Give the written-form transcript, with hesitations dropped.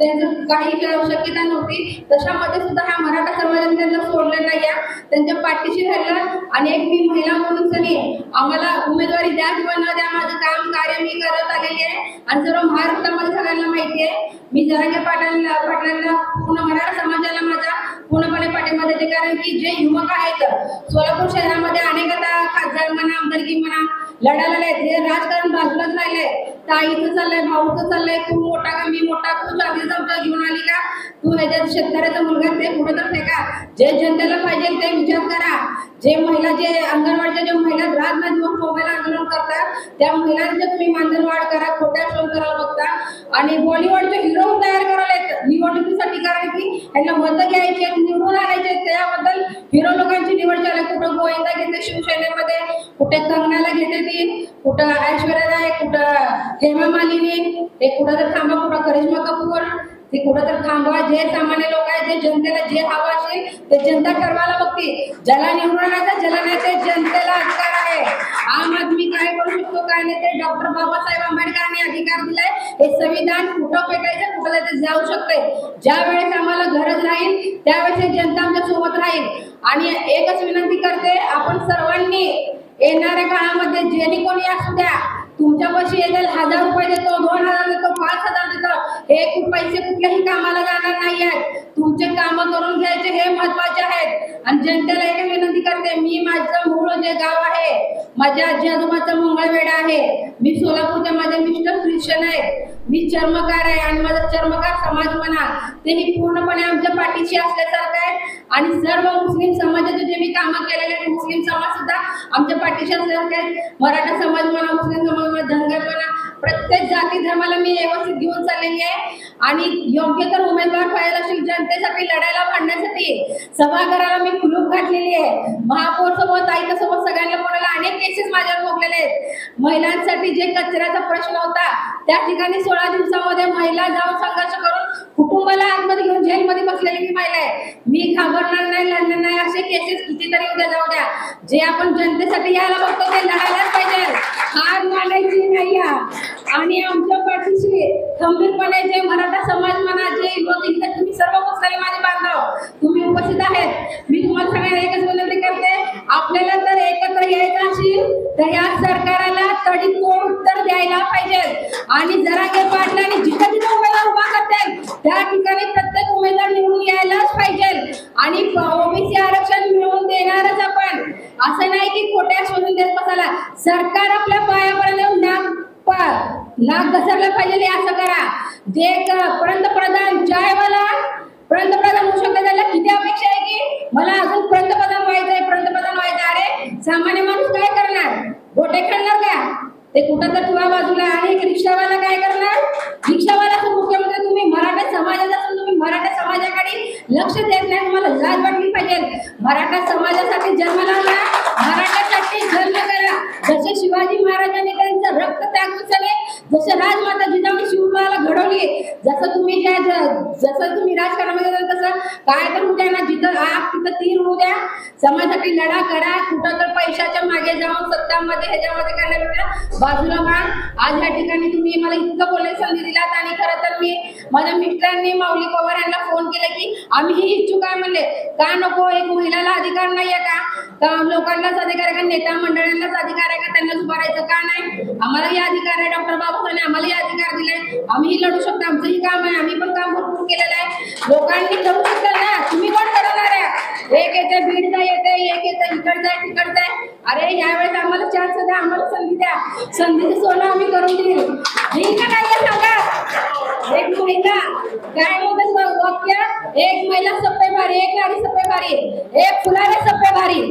त्यांचं काही शक्यता नव्हती, तशामध्ये सुद्धा ह्या मराठा समाजाने त्यांना सोडलं नाही, त्यांच्या पाठीशी राहिलं। आणि एक मी महिला म्हणून सनी आम्हाला उमेदवारी द्या किंवा न द्या, माझं काम कार्य मी करत आलेली आहे आणि सर्व महाराष्ट्रामध्ये सगळ्यांना माहिती आहे मी जरांगे पाटलांना पूर्ण मराठा समाजाला माझा पूर्णपणे पाठिंबा देते। कारण की जे युवक आहेत सोलापूर शहरामध्ये अनेक आता खासदार म्हणा आमदारकी म्हणा लढायला आहेत, हे राजकारण बाजूलाच राहिलंय, ताईचं चाललंय, भाऊचं चाललंय, तू मोठा का मी मोठा, तू चांगली आमचा घेऊन आली का, तू ह्याच्यात शेतकऱ्याचा मुलगा ते पुढे तर फेका। जे जनतेला पाहिजे ते विचार करा। जे महिला जे अंगणवाडीच्या ज्या महिला रात ना दिवस मोबाईल आंदोलन करतात त्या महिलांचे तुम्ही मानधनवाढ करा, खोट्या शो करायला बघता आणि बॉलिवूडचे हिरो तयार करायला निवडणुकीसाठी, कारण की यांना मतं घ्यायची निवडून आणायचे, त्याबद्दल हिरो लोकांची निवड झाली। कुठं गोविंदा घेते शिवसेनेमध्ये, कुठे कंगनाला घेते ती, कुठं ऐश्वर्या राय, कुठं हेमा मालिनी, ते कुठं तर थांबा, कुठं करिश्मा कपूर, ते कुठं तर थांबवा। जे सामान्य लोक आहेत जे जनतेला जे हवं असेल ते जनता ठरवायला बघते, ज्याला निवडून आणायचं ज्याला नाही ते जनतेला अधिकार आहे। आम आदमी काय करू शकतो काय नाही ते डॉक्टर बाबासाहेब आंबेडकरांनी अधिकार दिलाय, हे संविधान कुठं पेटायचं कुठं ते जाऊ शकते। ज्या वेळेस आम्हाला गरज राहील त्यावेळेस जनता आमच्या सोबत राहील। आणि एकच विनंती करते, आपण सर्वांनी येणाऱ्या काळामध्ये जेणे कोणी असू द्या तुमच्यापाशी येईल 1000 रुपये देतो, 2000 देतो, 5000 देतो, एक पैसे कुठल्याही कामाला जाणार नाही आहेत, तुमचे काम करून घ्यायचे हे महत्वाचे आहेत। आणि जनतेला एक विनंती करते, मी माझं मूळ जे गाव आहे माझ्या आजी आजोबाचा मंगळवेढा आहे, मी सोलापूरच्या, माझे मिस्टर ख्रिश्चन आहेत, मी चर्मकार आहे आणि माझा चर्मकार समाज म्हणा तेही पूर्णपणे आमच्या पाठीशी असल्यासारखं आहे। आणि सर्व मुस्लिम समाजाचे जे मी कामं केलेले मुस्लिम समाज सुद्धा आमच्या पाठीशी असल्यासारखे आहेत। मराठा समाज म्हणा, मुस्लिम समाज म्हणा, धनगर म्हणा, प्रत्येक जाती धर्माला मी व्यवस्थित घेऊन चाललेली आहे। आणि योग्य तर उमेदवार पाहिजे असेल जनतेसाठी लढायला भांडण्यासाठी सभागृहाला मी कुलूप घातलेली आहे। महापौर सोबत आयुक्तासोबत सगळ्यांना बोलायला अनेक केसेस माझ्यावर भोगलेले आहेत। महिलांसाठी जे कचऱ्याचा प्रश्न होता त्या ठिकाणी 16 दिवसामध्ये महिला जाऊन संघर्ष करून कुटुंबाला आतमध्ये घेऊन जेलमध्ये बसलेली मी महिला आहे। मी घाबरणार नाही, लढणार नाही, असे केसेस कितीतरी उद्या जाऊ द्या, जे आपण जनतेसाठी यायला बघतो ते लढायलाच पाहिजे, हार मानायची नाही। आणि आमच्या पाठीशी खंबीरपणे जे मराठा समाज म्हणा, जे तुम्ही सर्व मुस्लिम माझे बांधव तुम्ही उपस्थित आहेत, मी तुम्हाला सगळ्यांना एकच विनंती करते, आपल्याला जर एकत्र यायचं असेल तर या सरकारला तडीतोड उत्तर द्यायला पाहिजे। आणि जरांगे पाटलांनी जिथं जिथं उमेदवार उभा करतील त्या ठिकाणी प्रत्येक उमेदवार निवडून यायलाच पाहिजे। आणि ओबीसी आरक्षण मिळवून देणारच आपण, असं नाही की खोट्या शोधून देत बसायला। सरकार आपल्या पायापर्यंत नाक घसरलं पाहिजे, असं करा। जे पंतप्रधान ज्यावेळेला पंतप्रधान होऊ शकते त्याला किती अपेक्षा आहे की मला अजून पंतप्रधान व्हायचंय, पंतप्रधान व्हायचं। अरे सामान्य माणूस काय करणार, गोटे खेळणार का, ते कुठं तर ठेवा बाजूला। आणि एक रिक्षावाला काय करणार, रिक्षावाला मुख्यमंत्री तुम्ही मराठा समाजाचा असून तुम्ही मराठा समाजाकडे लक्ष देत नाही, तुम्हाला लाज वाटली पाहिजे। मराठा समाजासाठी जन्माला आला, मराठासाठी जन्म करा। जसे शिवाजी महाराजांनी त्यांचं रक्त त्याग केले, जसे राजमाता जिजाऊनी शिवबाला घडवली, जसं तुम्ही राजकारणामध्ये तसं काय तर उद्या ना जिथं आग तिथं तीर होऊ द्या, समाजासाठी लढा करा। कुठं तर पैशाच्या मागे जाऊन सत्तामध्ये ह्याच्यामध्ये करण्यापेक्षा बाजूला व्हा। आज या ठिकाणी तुम्ही मला इतकं बोलायची संधी दिलात आणि खरं तर मी माझ्या मिस्टरांनी माऊली पवार यांना फोन केला की आम्ही ही इच्छुक आहे म्हणले, का नको, एक महिलाला अधिकार नाही आहे का लोकांनाच अधिकार आहे का, नेता मंडळांनाच अधिकार आहे का, त्यांनाच उभारायचं का नाही, आम्हालाही अधिकार आहे, डॉक्टर बाबासाहेबांनी आम्हालाही अधिकार दिलाय, आम्हीही लढू शकतो, आमचंही काम आहे, आम्ही पण काम भरपूर केलेलं आहे। लोकांनी करू शकता ना, तुम्ही कोण करणार आहे, एक येते बीडचा येते, एक येते इकडचं आहे तिकडचं आहे, अरे यावेळेस आम्हाला चान्स द्या, आम्हाला संधी द्या, संधीचं सोनं आम्ही करून देईल, ठीक आहे काय सांगा। एक महिला काय म्हणतात वाक्य, एक महिला सप्पे भारी, एक नारी सप्पे भारी, एक फुलाने सप्पे भारी।